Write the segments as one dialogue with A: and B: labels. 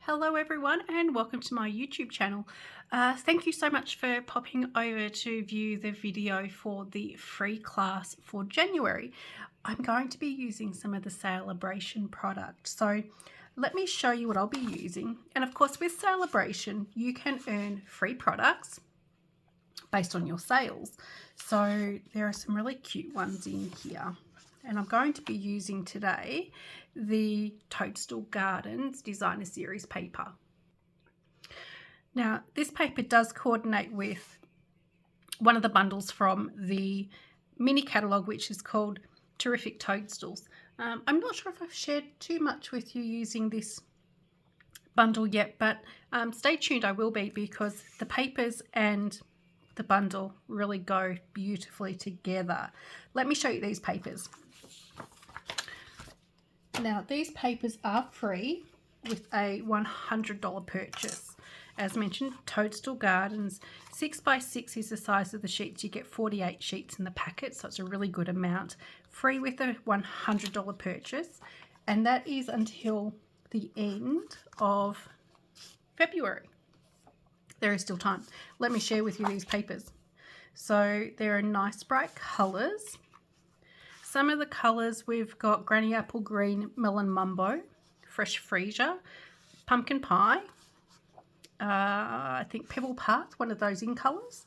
A: Hello everyone and welcome to my YouTube channel. Thank you so much for popping over to view the video for the free class for January. I'm going to be using some of the Celebration products. So let me show you what I'll be using. And of course with Celebration you can earn free products based on your sales. So there are some really cute ones in here. And I'm going to be using today the Toadstool Gardens Designer Series paper. Now, this paper does coordinate with one of the bundles from the mini catalogue, which is called Terrific Toadstools. I'm not sure if I've shared too much with you using this bundle yet, but stay tuned, I will be, because the papers and the bundle really go beautifully together. Let me show you these papers. Now, these papers are free with a $100 purchase. As mentioned, Toadstool Gardens, 6x6 is the size of the sheets. You get 48 sheets in the packet, so it's a really good amount. Free with a $100 purchase, and that is until the end of February. There is still time. Let me share with you these papers. So there are nice bright colours. Some of the colours, we've got Granny Apple Green, Melon Mumbo, Fresh Freesia, Pumpkin Pie, I think Pebble Path, one of those in colours.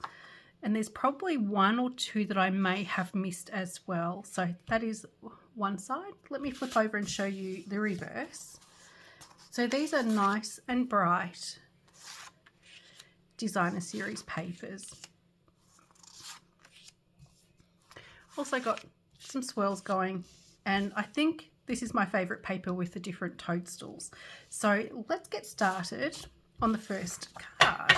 A: And there's probably one or two that I may have missed as well. So that is one side. Let me flip over and show you the reverse. So these are nice and bright Designer Series papers. Also got some swirls going, and I think this is my favorite paper with the different toadstools. So let's get started on the first card.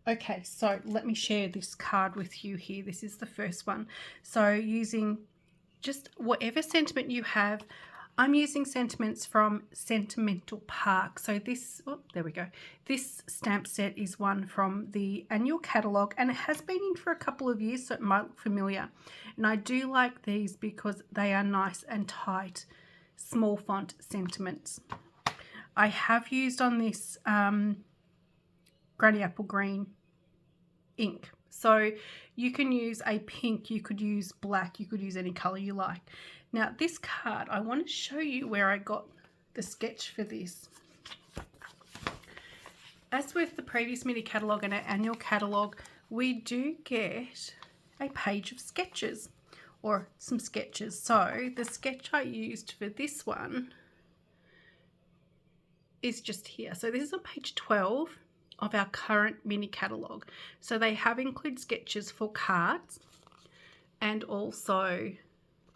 A: Okay, so let me share this card with you here. This is the first one. So using just whatever sentiment you have, I'm using sentiments from Sentimental Park. So this, oh, there we go. This stamp set is one from the annual catalogue, and it has been in for a couple of years, so it might look familiar. And I do like these because they are nice and tight, small font sentiments. I have used on this Granny Apple Green ink. So you can use a pink, you could use black, you could use any colour you like. Now this card, I want to show you where I got the sketch for this. As with the previous mini catalogue and our annual catalogue, we do get a page of sketches, or some sketches. So the sketch I used for this one is just here. So this is on page 12 of our current mini catalogue. So they have included sketches for cards and also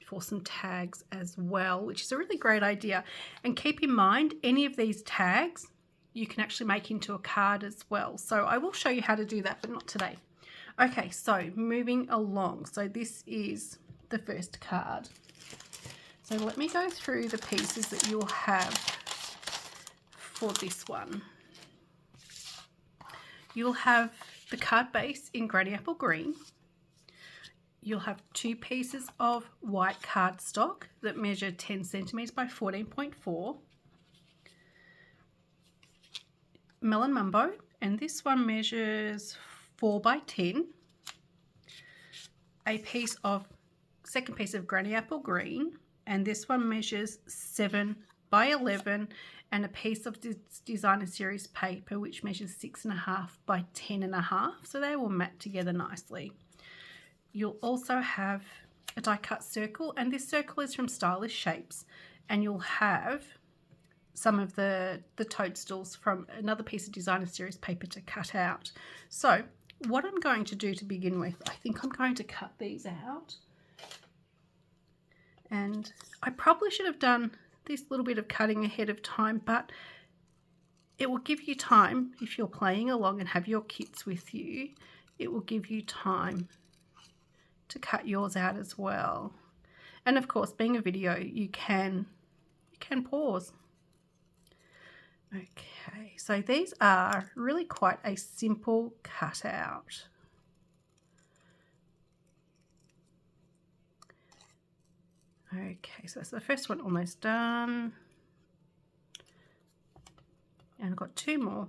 A: for some tags as well, which is a really great idea. And keep in mind, any of these tags you can actually make into a card as well. So I will show you how to do that, but not today. Okay, so moving along. So this is the first card. So let me go through the pieces that you'll have for this one. You'll have the card base in Granny Apple Green. You'll have two pieces of white cardstock that measure 10 centimetres by 14.4. Melon Mumbo, and this one measures 4 by 10. A piece of, second piece of Granny Apple Green, and this one measures 7 by 11, and a piece of this Designer Series paper which measures 6.5 by 10.5. So they will mat together nicely. You'll also have a die cut circle, and this circle is from Stylish Shapes, and you'll have some of the toadstools from another piece of Designer Series paper to cut out. So what I'm going to do to begin with, I think I'm going to cut these out, and I probably should have done this little bit of cutting ahead of time, but it will give you time if you're playing along and have your kits with you. It will give you time to cut yours out as well. And of course, being a video, you can pause. Okay, so these are really quite a simple cutout. Okay, so that's the first one almost done. And I've got 2 more.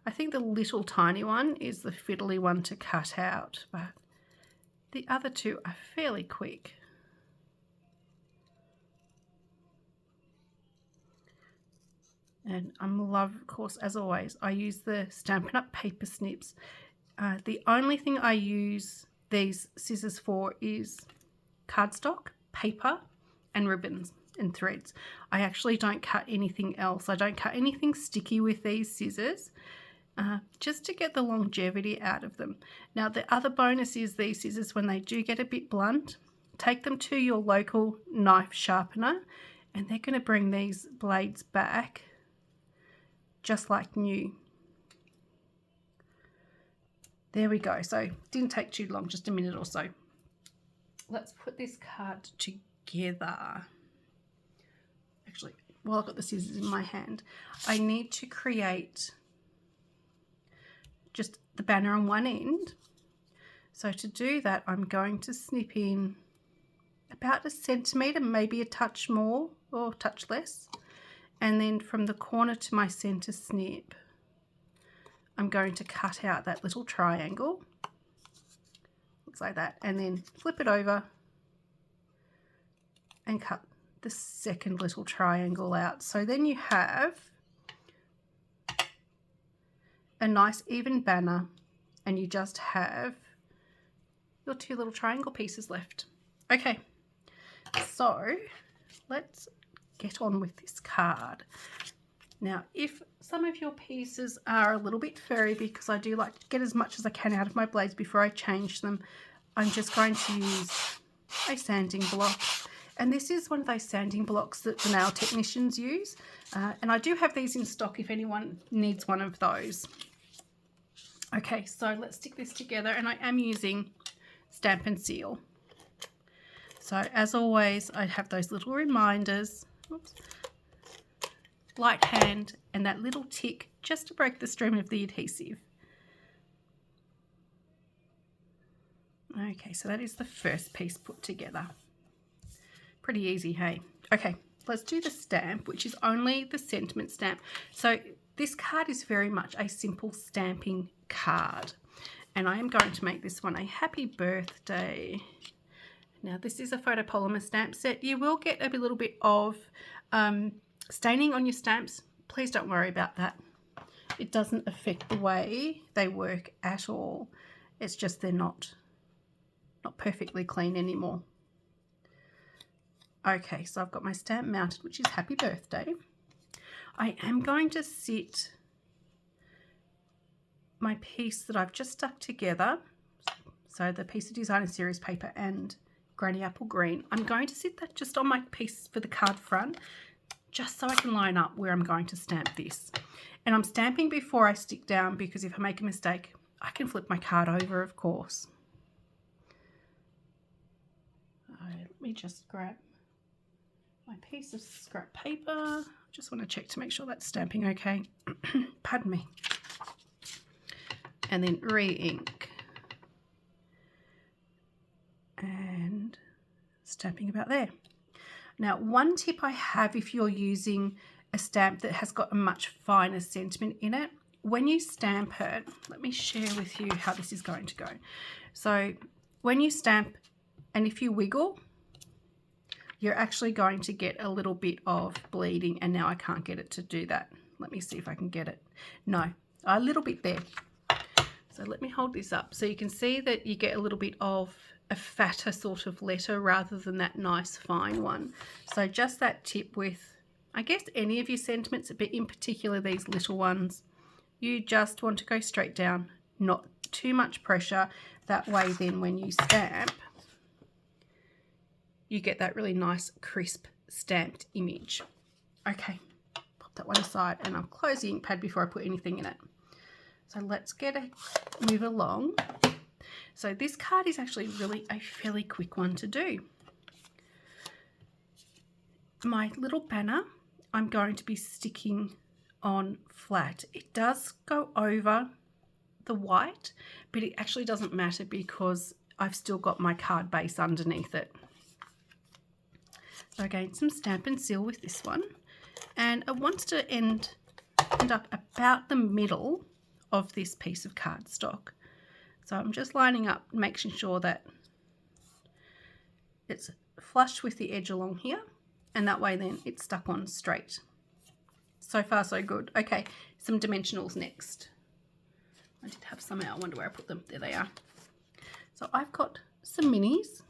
A: I think the little tiny one is the fiddly one to cut out, but the other 2 are fairly quick. And I'm love, of course, as always, I use the Stampin' Up! Paper snips. The only thing I use these scissors for is cardstock, paper, and ribbons and threads. I actually don't cut anything else. I don't cut anything sticky with these scissors, just to get the longevity out of them. Now, the other bonus is these scissors, when they do get a bit blunt, take them to your local knife sharpener and they're going to bring these blades back just like new. There we go. So didn't take too long, just a minute or so. Let's put this card together. Actually, while I've got the scissors in my hand, I need to create just the banner on one end. So to do that, I'm going to snip in about 1 centimetre, maybe a touch more or a touch less. And then from the corner to my centre snip, I'm going to cut out that little triangle. Looks like that. And then flip it over and cut the second little triangle out. So then you have a nice even banner and you just have your 2 little triangle pieces left. Okay, so let's get on with this card. Now, if some of your pieces are a little bit furry, because I do like to get as much as I can out of my blades before I change them, I'm just going to use a sanding block. And this is one of those sanding blocks that the nail technicians use. And I do have these in stock if anyone needs one of those. Okay, so let's stick this together, and I am using Stamp and Seal. So as always, I have those little reminders. Oops. Light hand and that little tick just to break the stream of the adhesive. Okay, so that is the first piece put together. Pretty easy, hey? Okay, let's do the stamp, which is only the sentiment stamp. So this card is very much a simple stamping card. And I am going to make this one a happy birthday. Now, this is a photopolymer stamp set. You will get a little bit of staining on your stamps. Please don't worry about that. It doesn't affect the way they work at all. It's just they're not perfectly clean anymore. Okay, so I've got my stamp mounted, which is happy birthday. I am going to sit my piece that I've just stuck together, so the piece of designer series paper and Granny Apple Green, I'm going to sit that just on my piece for the card front, just so I can line up where I'm going to stamp this. And I'm stamping before I stick down, because if I make a mistake, I can flip my card over, of course. Let me just grab my piece of scrap paper. Just want to check to make sure that's stamping okay. Pardon me. And then re-ink. And stamping about there. Now, one tip I have if you're using a stamp that has got a much finer sentiment in it, when you stamp it, let me share with you how this is going to go. So when you stamp, and if you wiggle, you're actually going to get a little bit of bleeding, and now I can't get it to do that. Let me see if I can get it. No, a little bit there. So let me hold this up so you can see that you get a little bit of a fatter sort of letter rather than that nice fine one. So just that tip with, I guess, any of your sentiments, but in particular these little ones, you just want to go straight down, not too much pressure. That way then when you stamp, you get that really nice crisp stamped image. Okay, pop that one aside, and I'll close the ink pad before I put anything in it. So let's move along. So this card is actually really a fairly quick one to do. My little banner, I'm going to be sticking on flat. It does go over the white, but it actually doesn't matter because I've still got my card base underneath it. So again, some Stamp and Seal with this one. And it wants to end end up about the middle of this piece of cardstock. So I'm just lining up, making sure that it's flush with the edge along here, and that way then it's stuck on straight. So far so good. Okay, some dimensionals next. I did have some out. I wonder where I put them. There they are. So I've got some minis,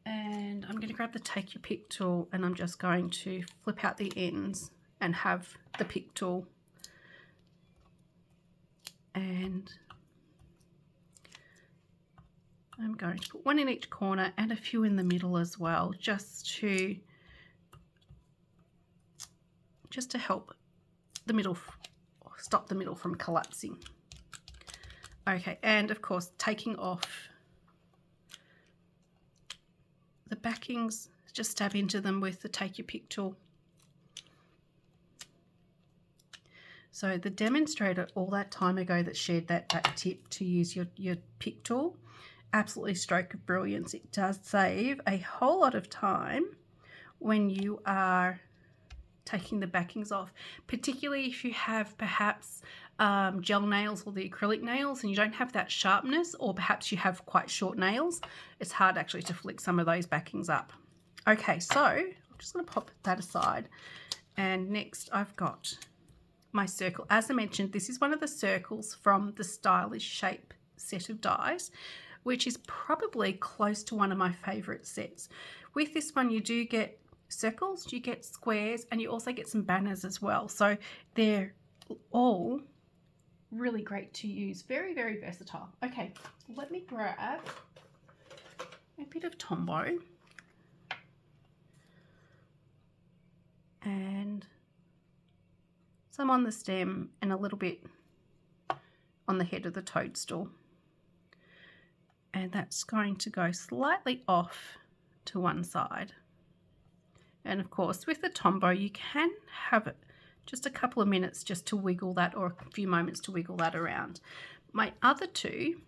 A: and I'm going to grab the Take Your Pick tool, and I'm just going to flip out the ends and have the pick tool, and I'm going to put one in each corner and a few in the middle as well, just to help the middle, stop the middle from collapsing. Okay, and of course taking off the backings, just stab into them with the Take Your Pick tool. So the demonstrator all that time ago that shared that tip to use your pick tool, absolutely stroke of brilliance. It does save a whole lot of time when you are taking the backings off, particularly if you have perhaps gel nails or the acrylic nails and you don't have that sharpness, or perhaps you have quite short nails. It's hard actually to flick some of those backings up. Okay, so I'm just going to pop that aside, and next I've got my circle. As I mentioned, this is one of the circles from the Stylish Shape set of dies, which is probably close to one of my favorite sets. With this one you do get circles, you get squares, and you also get some banners as well. So they're all really great to use. Very, very versatile. Okay, let me grab a bit of Tombow and some on the stem and a little bit on the head of the Toadstool. And that's going to go slightly off to one side. And of course with the Tombow you can have it just a couple of minutes just to wiggle that, or a few moments to wiggle that around. My other two,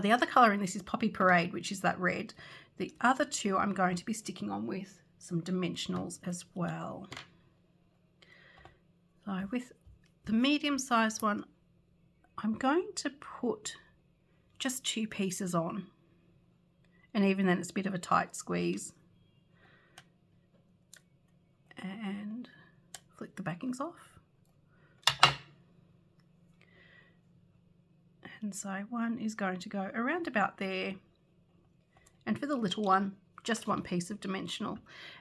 A: the other colour in this is Poppy Parade, which is that red. The other two I'm going to be sticking on with some dimensionals as well. So with the medium sized one, I'm going to put just 2 pieces on, and even then it's a bit of a tight squeeze, and flick the backings off. And so one is going to go around about there, and for the little one, just 1 piece of dimensional.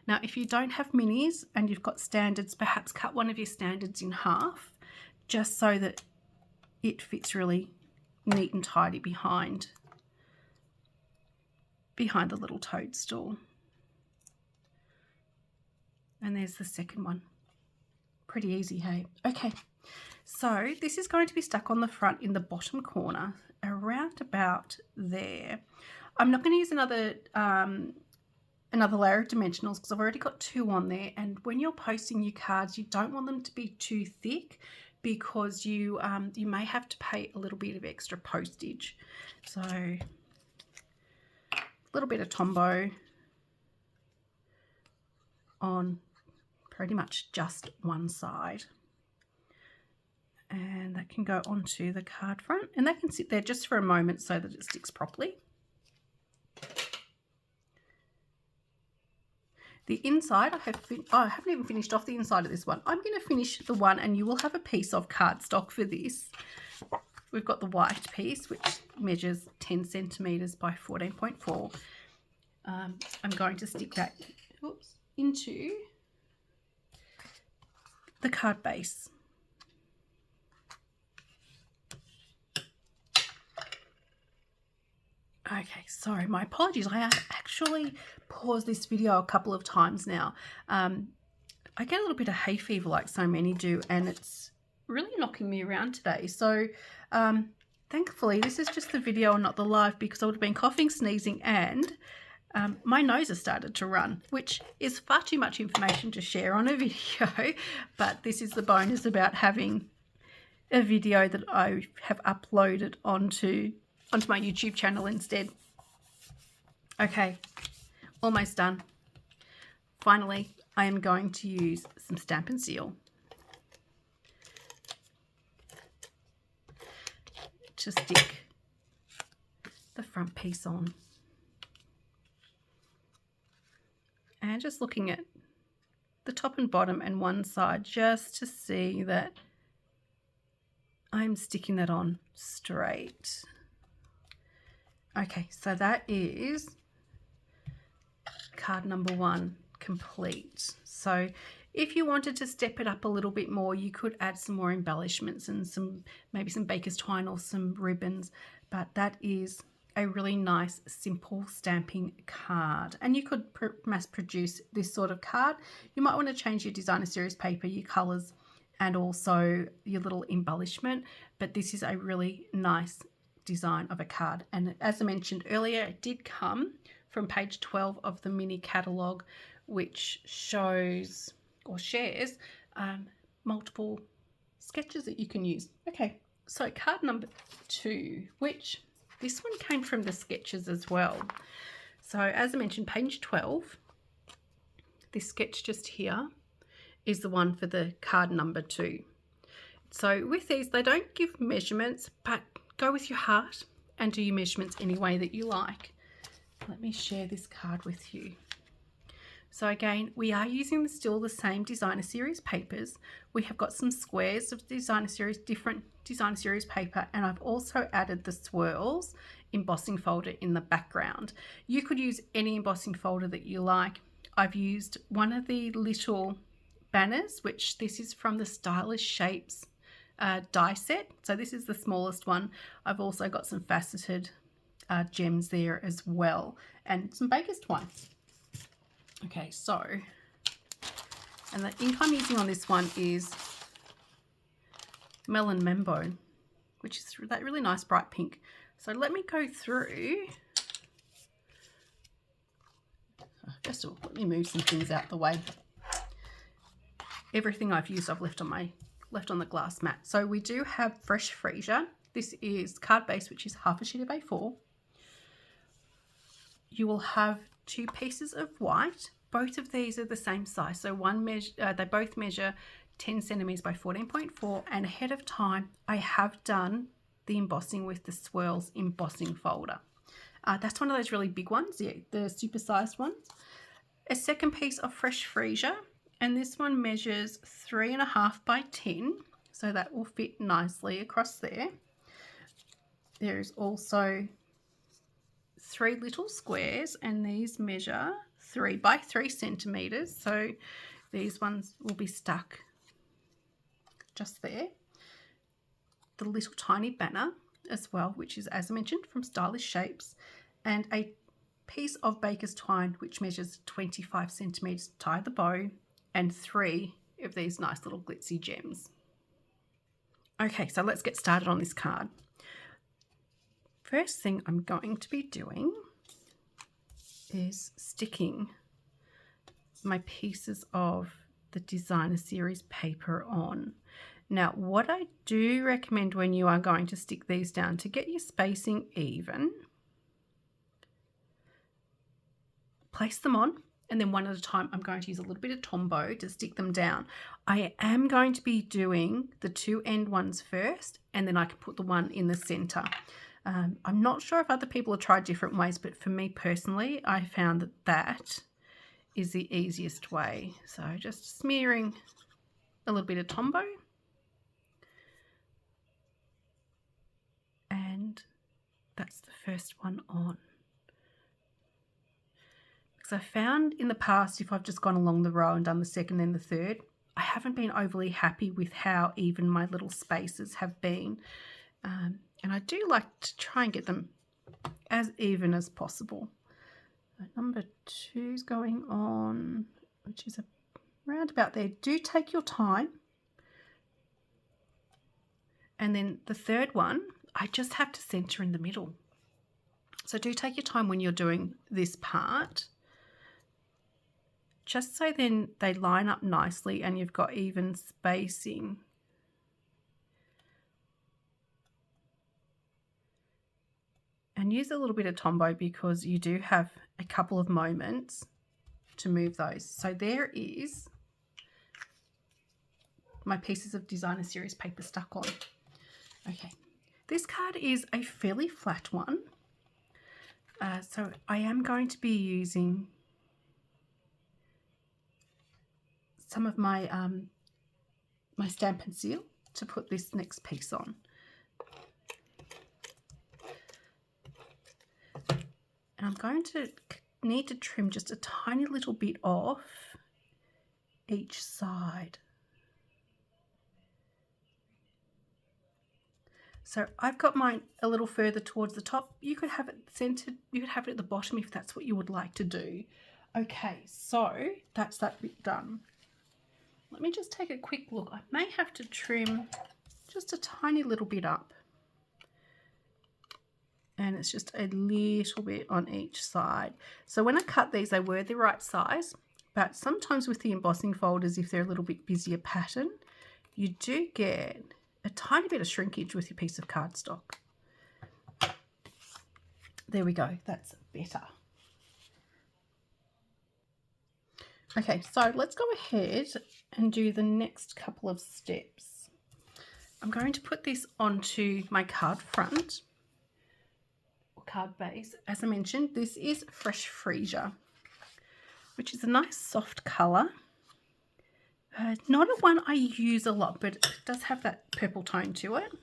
A: Now if you don't have minis and you've got standards, perhaps cut one of your standards in half, just so that it fits really neat and tidy behind the little Toadstool. And there's the second one. Pretty easy, hey? Okay, so this is going to be stuck on the front in the bottom corner, around about there. I'm not going to use another layer of dimensionals because I've already got 2 on there, and when you're posting your cards you don't want them to be too thick, because you may have to pay a little bit of extra postage. So a little bit of Tombow on pretty much just one side, and that can go onto the card front, and that can sit there just for a moment so that it sticks properly. The inside, I haven't even finished off the inside of this one. I'm going to finish the one, and you will have a piece of cardstock for this. We've got the white piece, which measures 10 centimetres by 14.4. I'm going to stick that into the card base. Okay, sorry, my apologies. I have actually paused this video a couple of times now. I get a little bit of hay fever like so many do, and it's really knocking me around today. So thankfully this is just the video and not the live, because I would have been coughing, sneezing, and my nose has started to run, which is far too much information to share on a video. But this is the bonus about having a video that I have uploaded onto my YouTube channel instead. Okay, almost done. Finally, I am going to use some Stamp and Seal. to stick the front piece on. And just looking at the top and bottom and one side just to see that I'm sticking that on straight. Okay, so that is card number 1 complete. So if you wanted to step it up a little bit more, you could add some more embellishments and maybe some baker's twine or some ribbons, but that is a really nice simple stamping card. And you could mass produce this sort of card. You might want to change your designer series paper, your colors, and also your little embellishment, but this is a really nice design of a card. And as I mentioned earlier, it did come from page 12 of the mini catalogue, which shows or shares multiple sketches that you can use. Okay, so card number 2, which this one came from the sketches as well. So as I mentioned, page 12, this sketch just here is the one for the card number 2. So with these, they don't give measurements, but go with your heart and do your measurements any way that you like. Let me share this card with you. So again, we are using still the same designer series papers. We have got some squares of designer series, different designer series paper, and I've also added the swirls embossing folder in the background. You could use any embossing folder that you like. I've used one of the little banners, which this is from the Stylish Shapes die set. So this is the smallest one. I've also got some faceted gems there as well, and some baker's twine. Okay, so, and the ink I'm using on this one is Melon Membo, which is that really nice bright pink. So let me go through. First of all, let me move some things out the way. Everything I've used, I've left on the glass mat. So we do have Fresh Freesia. This is card base, which is half a sheet of A4. You will have 2 pieces of white. Both of these are the same size. So they both measure 10 centimeters by 14.4. And ahead of time, I have done the embossing with the swirls embossing folder. That's one of those really big ones, yeah, the super-sized ones. A second piece of Fresh Freesia, and this one measures 3.5 by 10, so that will fit nicely across there. There's also 3 little squares, and these measure 3 by 3 centimeters, so these ones will be stuck just there. The little tiny banner as well, which is, as I mentioned, from Stylish Shapes, and a piece of baker's twine which measures 25 centimeters to tie the bow, and 3 of these nice little glitzy gems. Okay, so let's get started on this card. First thing I'm going to be doing is sticking my pieces of the designer series paper on. Now, what I do recommend when you are going to stick these down, to get your spacing even, place them on, and then one at a time I'm going to use a little bit of Tombow to stick them down. I am going to be doing the 2 end ones first, and then I can put the one in the center. I'm not sure if other people have tried different ways, but for me personally, I found that that is the easiest way. So just smearing a little bit of Tombow. And that's the first one on. Because I found in the past, if I've just gone along the row and done the second and the third, I haven't been overly happy with how even my little spaces have been. And I do like to try and get them as even as possible. Number 2 is going on, which is around about there. Do take your time. And then the third one, I just have to center in the middle. So do take your time when you're doing this part, just so then they line up nicely and you've got even spacing. And use a little bit of Tombow because you do have a couple of moments to move those. So there is my pieces of designer series paper stuck on. Okay, This card is a fairly flat one. So I am going to be using some of my my Stampin' Seal to put this next piece on. And I'm going to need to trim just a tiny little bit off each side. So I've got mine a little further towards the top. You could have it centered, you could have it at the bottom if that's what you would like to do. Okay, so that's that bit done. Let me just take a quick look. I may have to trim just a tiny little bit up. And it's just a little bit on each side. So when I cut these, they were the right size, but sometimes with the embossing folders, if they're a little bit busier pattern, you do get a tiny bit of shrinkage with your piece of cardstock. There we go, that's better. Okay, so let's go ahead and do the next couple of steps. I'm going to put this onto my card front. Card base. As I mentioned, this is Fresh Freesia, which is a nice soft colour. Not a one I use a lot, but it does have that purple tone to it.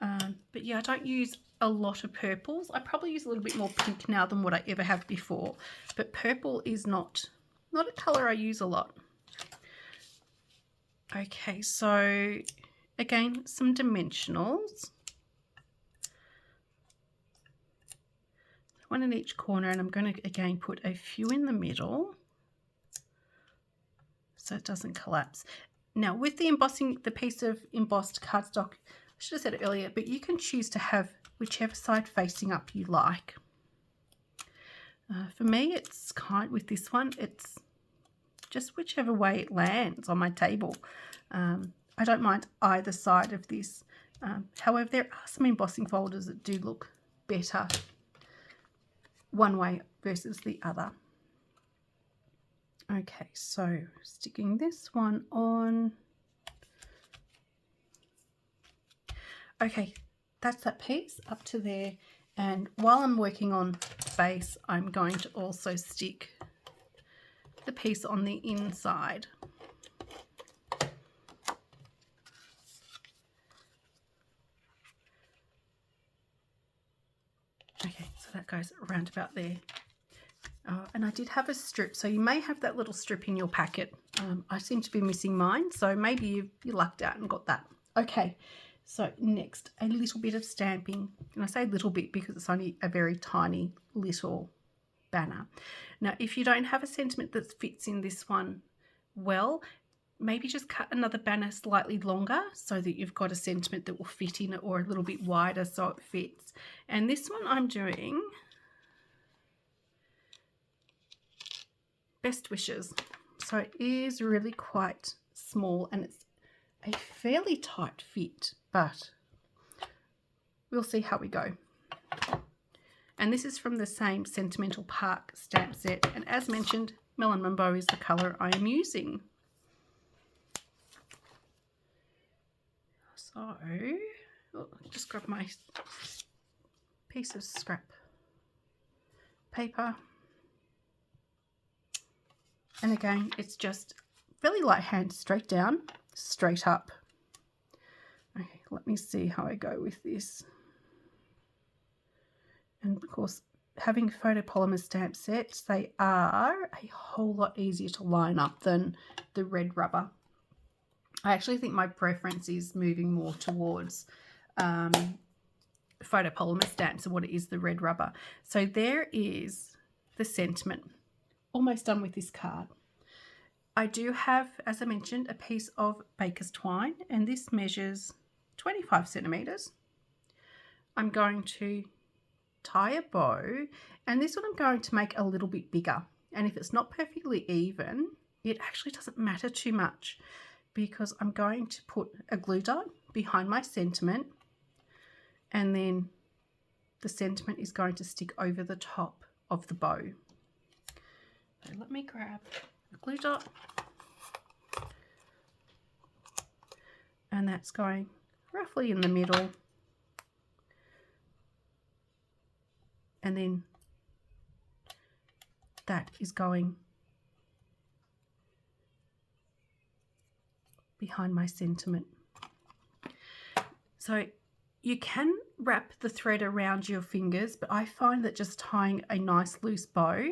A: But yeah, I don't use a lot of purples. I probably use a little bit more pink now than what I ever have before, but purple is not a colour I use a lot. Okay, so again, some dimensionals. One in each corner, and I'm going to again put a few in the middle so it doesn't collapse. Now with the embossing, the piece of embossed cardstock, I should have said it earlier, but you can choose to have whichever side facing up you like. For me, it's with this one, it's just whichever way it lands on my table. I don't mind either side of this. However, there are some embossing folders that do look better one way versus the other. Okay, so sticking this one on. Okay, that's that piece up to there. And while I'm working on base, I'm going to also stick the piece on the inside. Okay, so that goes around about there. And I did have a strip, so you may have that little strip in your packet. I seem to be missing mine, so maybe you lucked out and got that. Okay, so next, a little bit of stamping. And I say little bit because it's only a very tiny little banner. Now, if you don't have a sentiment that fits in this one well, maybe just cut another banner slightly longer so that you've got a sentiment that will fit in it, or a little bit wider so it fits. And this one I'm doing Best Wishes. So it is really quite small and it's a fairly tight fit, but we'll see how we go. And this is from the same Sentimental Park stamp set. And as mentioned, Melon Mumbo is the colour I am using. So, I'll just grab my piece of scrap paper. And again, it's just fairly light hand, straight down, straight up. Okay, let me see how I go with this. And of course, having photopolymer stamp sets, they are a whole lot easier to line up than the red rubber. I actually think my preference is moving more towards photopolymer stamps and what it is the red rubber. So there is the sentiment. Almost done with this card. I do have, as I mentioned, a piece of baker's twine, and this measures 25 centimeters. I'm going to tie a bow, and this one I'm going to make a little bit bigger. And if it's not perfectly even, it actually doesn't matter too much, because I'm going to put a glue dot behind my sentiment, and then the sentiment is going to stick over the top of the bow. So let me grab a glue dot, and that's going roughly in the middle and then that is going behind my sentiment. So you can wrap the thread around your fingers, but I find that just tying a nice loose bow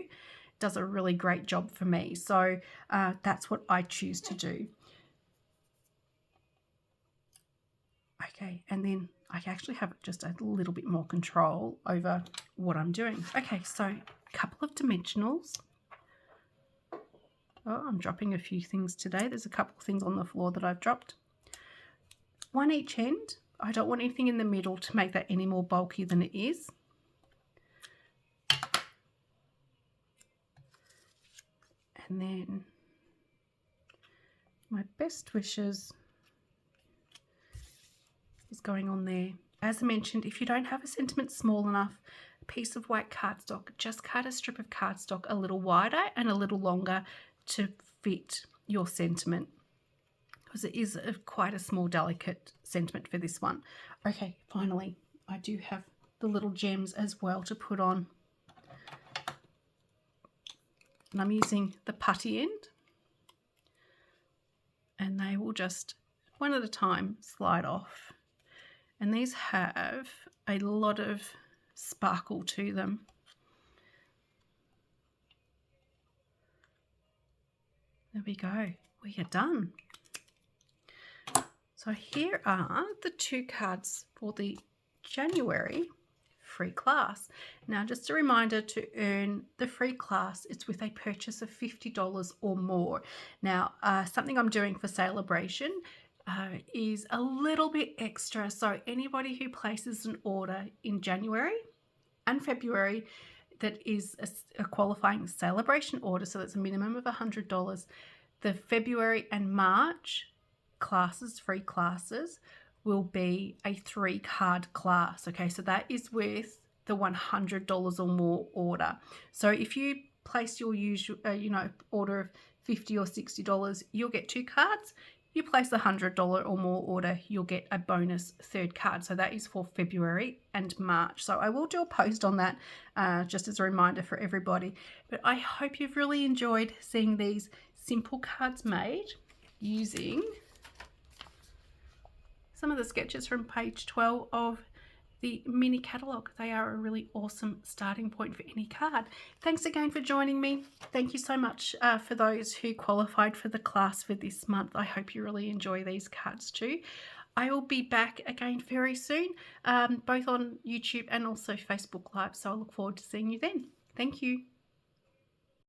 A: does a really great job for me. So that's what I choose to do. Okay, and then I actually have just a little bit more control over what I'm doing. Okay, so a couple of dimensionals. Oh, I'm dropping a few things today. There's a couple of things on the floor that I've dropped. One each end. I don't want anything in the middle to make that any more bulky than it is. And then my best wishes is going on there. As I mentioned, if you don't have a sentiment small enough, a piece of white cardstock, just cut a strip of cardstock a little wider and a little longer to fit your sentiment, because it is quite a small, delicate sentiment for this one. Okay, finally, I do have the little gems as well to put on. And I'm using the putty end, and they will just one at a time slide off. And these have a lot of sparkle to them. There we go, we are done. So here are the 2 cards for the January free class. Now, just a reminder, to earn the free class, it's with a purchase of $50 or more. Now, something I'm doing for Celebration is a little bit extra. So anybody who places an order in January and February that is a qualifying Celebration order, so that's a minimum of $100, the February and March classes, free classes, will be a 3-card class. Okay, so that is with the $100 or more order. So if you place your usual order of $50 or $60, you'll get 2 cards. You place a $100 or more order, you'll get a bonus 3rd card. So that is for February and March. So I will do a post on that just as a reminder for everybody. But I hope you've really enjoyed seeing these simple cards made using some of the sketches from page 12 of the mini catalogue. They are a really awesome starting point for any card. Thanks again for joining me. Thank you so much for those who qualified for the class for this month. I hope you really enjoy these cards too. I will be back again very soon, both on YouTube and also Facebook Live. So I look forward to seeing you then. Thank you.